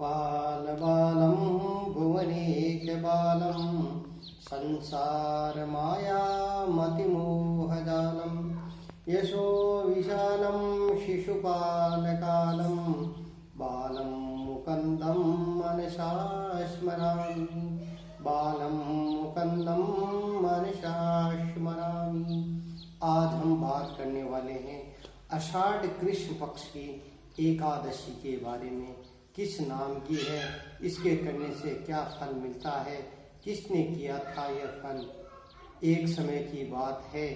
गोपाल बालम भुवनेक बालम संसार माया मतिमोह जालम यशो विशालम शिशुपाल कालम बालम मुकंदम मनसा स्मरामि बालम मुकंदम मनसा स्मरामि। आज हम बात करने वाले हैं आषाढ़ कृष्ण पक्ष की एकादशी के बारे में। किस नाम की है, इसके करने से क्या फल मिलता है, किसने किया था यह फल। एक समय की बात है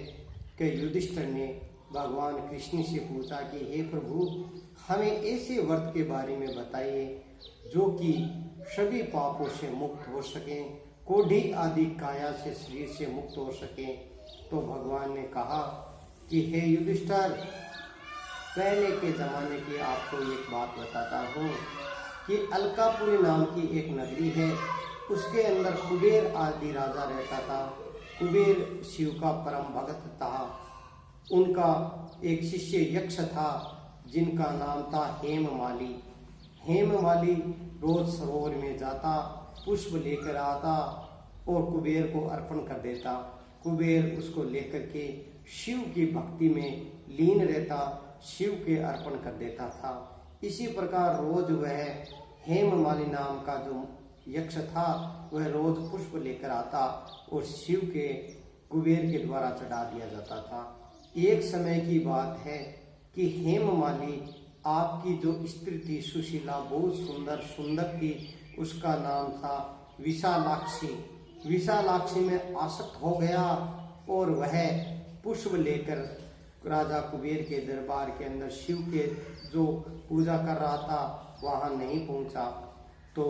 कि युधिष्ठिर ने भगवान कृष्ण से पूछा कि हे प्रभु, हमें ऐसे व्रत के बारे में बताइए जो कि सभी पापों से मुक्त हो सकें, कोढ़ी आदि काया से शरीर से मुक्त हो सकें। तो भगवान ने कहा कि हे युधिष्ठिर, पहले के जमाने की आपको एक बात बताता हूँ कि अलकापुरी नाम की एक नगरी है, उसके अंदर कुबेर आदि राजा रहता था। कुबेर शिव का परम भक्त था। उनका एक शिष्य यक्ष था जिनका नाम था हेममाली। हेममाली रोज सरोवर में जाता, पुष्प लेकर आता और कुबेर को अर्पण कर देता। कुबेर उसको लेकर के शिव की भक्ति में लीन रहता, शिव के अर्पण कर देता था। इसी प्रकार रोज वह हेममाली नाम का जो यक्ष था वह रोज पुष्प लेकर आता और शिव के कुबेर के द्वारा चढ़ा दिया जाता था। एक समय की बात है कि हेममाली आपकी जो स्त्री थी सुशीला, बहुत सुंदर थी, उसका नाम था विशालाक्षी। विशालाक्षी में आसक्त हो गया और वह पुष्प लेकर राजा कुबेर के दरबार के अंदर शिव के जो पूजा कर रहा था वहां नहीं पहुंचा। तो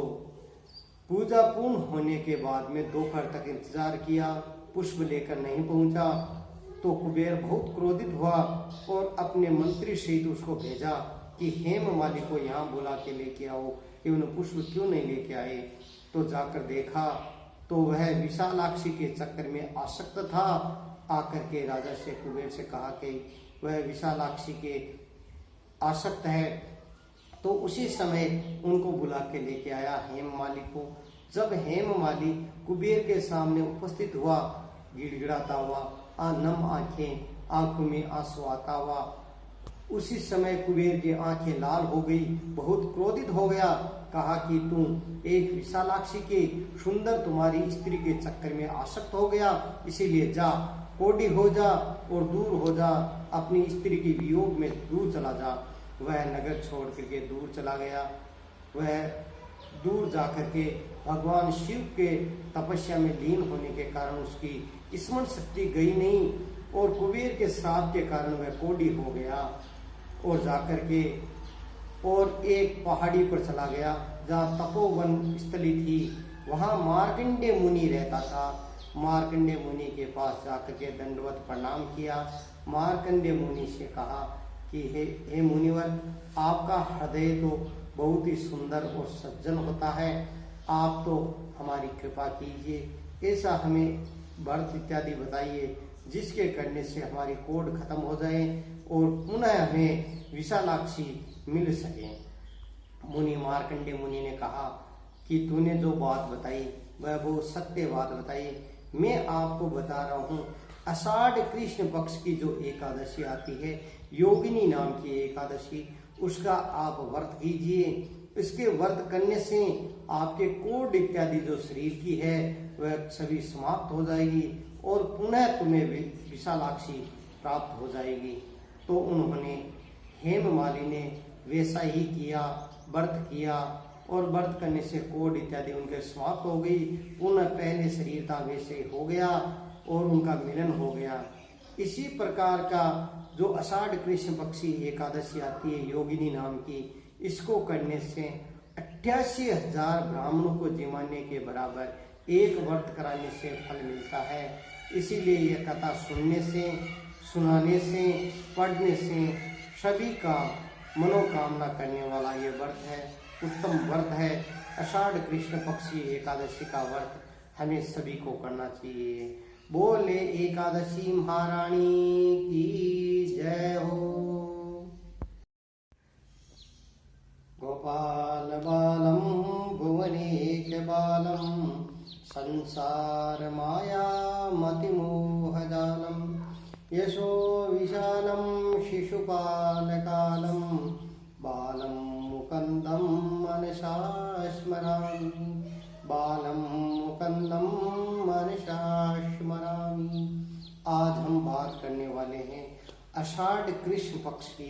पूजा पूर्ण होने के बाद में दोपहर तक इंतजार किया, पुष्प लेकर नहीं पहुंचा। तो कुबेर बहुत क्रोधित हुआ और अपने मंत्री सहित उसको भेजा कि हेममाली को यहाँ बुला के लेके आओ, कि उन्हें पुष्प क्यों नहीं लेके आए। तो जाकर देखा तो वह विशालाक्षी के चक्कर में आसक्त था। आकर के राजा से कुबेर से कहा कि वह विशालाक्षी के आसक्त है। तो उसी समय उनको बुला के लेके आया हेममाली को। जब हेममाली कुबेर के सामने उपस्थित हुआ, गिड़गिड़ाता हुआ, नम आंखें, आंखों में आंसू आता हुआ, उसी समय कुबेर की आंखें लाल हो गई, बहुत क्रोधित हो गया। कहा कि तू एक विशालाक्षी के सुंदर तुम्हारी स्त्री के चक्कर में आसक्त हो गया, इसीलिए जा, कोढ़ी हो जा और दूर हो जा, अपनी स्त्री के वियोग में दूर चला जा। वह नगर छोड़ करके दूर चला गया। वह दूर जाकर के भगवान शिव के तपस्या में लीन होने के कारण उसकी स्मरण शक्ति गई नहीं और कुबेर के श्राप के कारण वह कोढ़ी हो गया और जाकर के और एक पहाड़ी पर चला गया जहाँ तपोवन स्थली थी। वहाँ मार्कंडेय मुनि रहता था। मार्कंडेय मुनि के पास जाकर के दंडवत प्रणाम किया। मार्कंडेय मुनि से कहा कि हे मुनिवर, आपका हृदय तो बहुत ही सुंदर और सज्जन होता है, आप तो हमारी कृपा कीजिए, ऐसा हमें व्रत इत्यादि बताइए जिसके करने से हमारी कोढ़ खत्म हो जाए और पुनः हमें विशालाक्षी मिल सके। मुनि मार्कंडेय मुनि ने कहा कि तूने जो बात बताई वह बहुत सत्य बात बताई। मैं आपको बता रहा हूँ, आषाढ़ कृष्ण पक्ष की जो एकादशी आती है, योगिनी नाम की एकादशी, उसका आप व्रत कीजिए। इसके व्रत करने से आपके कोढ़ इत्यादि जो शरीर की है वह सभी समाप्त हो जाएगी और पुनः तुम्हें विशालाक्षी प्राप्त हो जाएगी। तो उन्होंने हेममाली ने वैसा ही किया, व्रत किया और व्रत करने से कोढ़ इत्यादि उनके समाप्त हो गई। पुनः पहले शरीर था वैसे हो गया और उनका मिलन हो गया। इसी प्रकार का जो आषाढ़ कृष्ण पक्षी एकादशी आती है योगिनी नाम की, इसको करने से 88,000 ब्राह्मणों को जिमाने के बराबर एक व्रत कराने से फल मिलता है। इसीलिए यह कथा सुनने से, सुनाने से, पढ़ने से सभी का मनोकामना करने वाला ये व्रत है, उत्तम व्रत है। आषाढ़ कृष्ण पक्षी एकादशी का व्रत हमें सभी को करना चाहिए। बोले एकादशी महारानी की जय हो। गोपाल बालम संसार माया मतिमोहजालम यशो विशालं शिशुपालकालं बालं मुकुन्दं मनसा स्मरामि बालं मुकुन्दं मनसा स्मरामि। आज हम बात करने वाले हैं आषाढ़ कृष्ण पक्ष की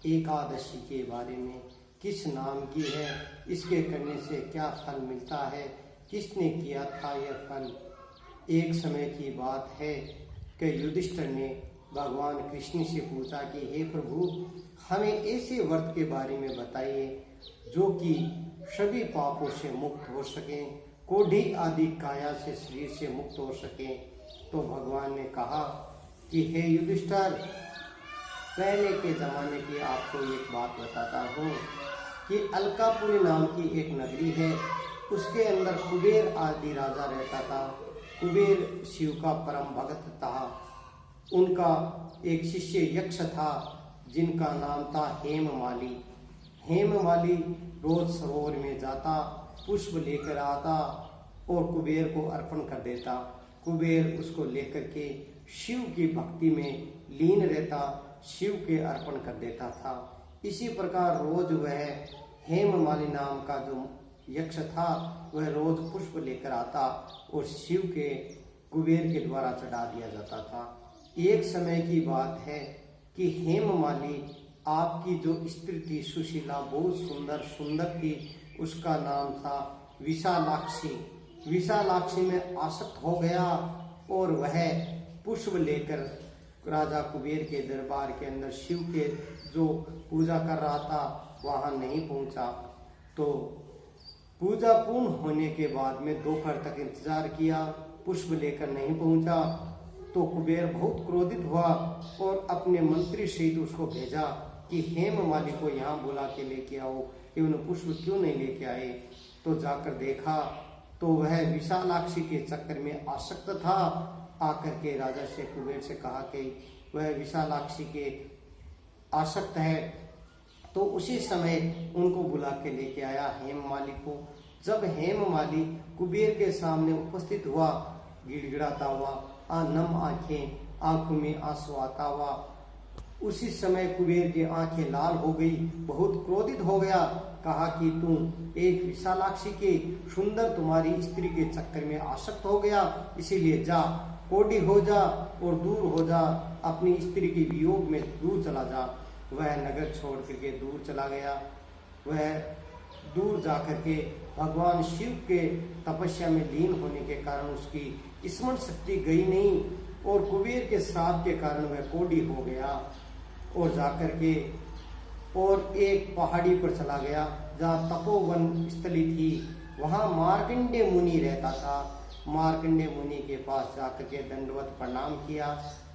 एकादशी के बारे में। किस नाम की है, इसके करने से क्या फल मिलता है, किसने किया था यह फल। एक समय की बात है कि युधिष्ठिर ने भगवान कृष्ण से पूछा कि हे प्रभु, हमें ऐसे व्रत के बारे में बताइए जो कि सभी पापों से मुक्त हो सकें, कोढ़ी आदि काया से शरीर से मुक्त हो सकें। तो भगवान ने कहा कि हे युधिष्ठिर, पहले के जमाने की आपको एक बात बताता हूँ कि अलकापुरी नाम की एक नगरी है, उसके अंदर कुबेर आदि राजा रहता था। कुबेर शिव का परम भक्त था। उनका एक शिष्य यक्ष था जिनका नाम था हेममाली। हेममाली रोज सरोवर में जाता, पुष्प लेकर आता और कुबेर को अर्पण कर देता। कुबेर उसको लेकर के शिव की भक्ति में लीन रहता, शिव के अर्पण कर देता था। इसी प्रकार रोज वह हेममाली नाम का जो यक्ष था वह रोज पुष्प लेकर आता और शिव के कुबेर के द्वारा चढ़ा दिया जाता था। एक समय की बात है कि हेममाली आपकी जो स्त्री थी सुशीला, बहुत सुंदर थी, उसका नाम था विशालाक्षी। विशालाक्षी में आसक्त हो गया और वह पुष्प लेकर राजा कुबेर के दरबार के अंदर शिव के जो पूजा कर रहा था वहां नहीं पहुंचा। तो पूजा पूर्ण होने के बाद में दोपहर तक इंतजार किया, पुष्प लेकर नहीं पहुंचा। तो कुबेर बहुत क्रोधित हुआ और अपने मंत्री सहित उसको भेजा कि हेममाली को यहाँ बुला के लेके आओ, कि उन्हें पुष्प क्यों नहीं लेके आए। तो जाकर देखा तो वह विशालाक्षी के चक्कर में आसक्त था। आकर के राजा से कुबेर से कहा कि वह विशालाक्षी के आसक्त है। तो उसी समय उनको बुला के लेके आया हेममाली को। जब हेममाली कुबेर के सामने उपस्थित हुआ, गिड़गिड़ाता हुआ, नम आंखें, आंखों में आंसू आता हुआ, उसी समय कुबेर की आंखें लाल हो गई, बहुत क्रोधित हो गया। कहा कि तू एक विशालाक्षी के सुंदर तुम्हारी स्त्री के चक्कर में आसक्त हो गया, इसीलिए जा, कोढ़ी हो जा और दूर हो जा, अपनी स्त्री के वियोग में दूर चला जा। वह नगर छोड़ करके दूर चला गया। वह दूर जाकर के भगवान शिव के तपस्या में लीन होने के कारण उसकी स्मरण शक्ति गई नहीं और कुबेर के श्राप के कारण वह कोढ़ी हो गया और जाकर के और एक पहाड़ी पर चला गया जहाँ तपोवन स्थली थी। वहाँ मार्कंडेय मुनि रहता था। मार्कंडेय मुनि के पास जाकर के दंडवत प्रणाम किया।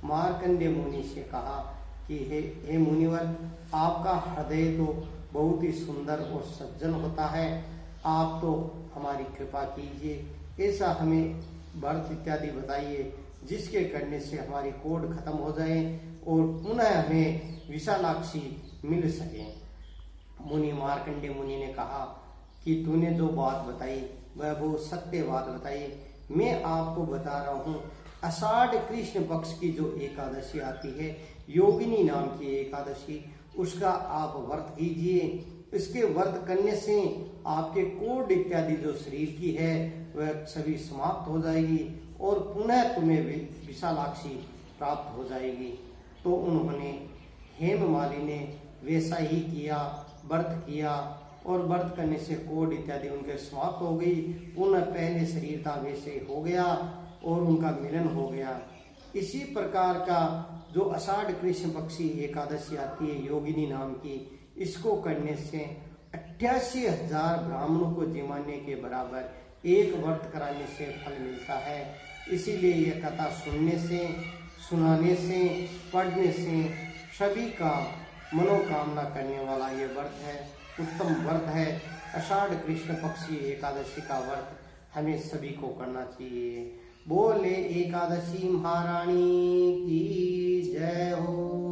मार्कंडेय मुनि से कहा कि हे मुनिवर, आपका हृदय तो बहुत ही सुंदर और सज्जन होता है, आप तो हमारी कृपा कीजिए, ऐसा हमें व्रत इत्यादि बताइए जिसके करने से हमारी कोढ़ खत्म हो जाए और पुनः हमें विशालाक्षी मिल सके। मुनि मार्कंडेय मुनि ने कहा कि तूने जो बात बताई वह बहुत सत्य बात बताई। मैं आपको बता रहा हूँ, आषाढ़ कृष्ण पक्ष की जो एकादशी आती है, योगिनी नाम की एकादशी, उसका आप व्रत कीजिए। इसके व्रत करने से आपके कोढ़ इत्यादि जो शरीर की है वह सभी समाप्त हो जाएगी और पुनः तुम्हें विशालाक्षी प्राप्त हो जाएगी। तो उन्होंने हेममाली ने वैसा ही किया, व्रत किया और व्रत करने से कोढ़ इत्यादि उनके समाप्त हो गई। पुनः पहले शरीर था वैसे हो गया और उनका मिलन हो गया। इसी प्रकार का जो आषाढ़ कृष्ण पक्षी एकादशी आती है योगिनी नाम की, इसको करने से 88,000 ब्राह्मणों को जिमाने के बराबर एक व्रत कराने से फल मिलता है। इसीलिए यह कथा सुनने से, सुनाने से, पढ़ने से सभी का मनोकामना करने वाला ये व्रत है, उत्तम व्रत है। आषाढ़ कृष्ण पक्षी एकादशी का व्रत हमें सभी को करना चाहिए। बोले एकादशी महारानी की जय हो।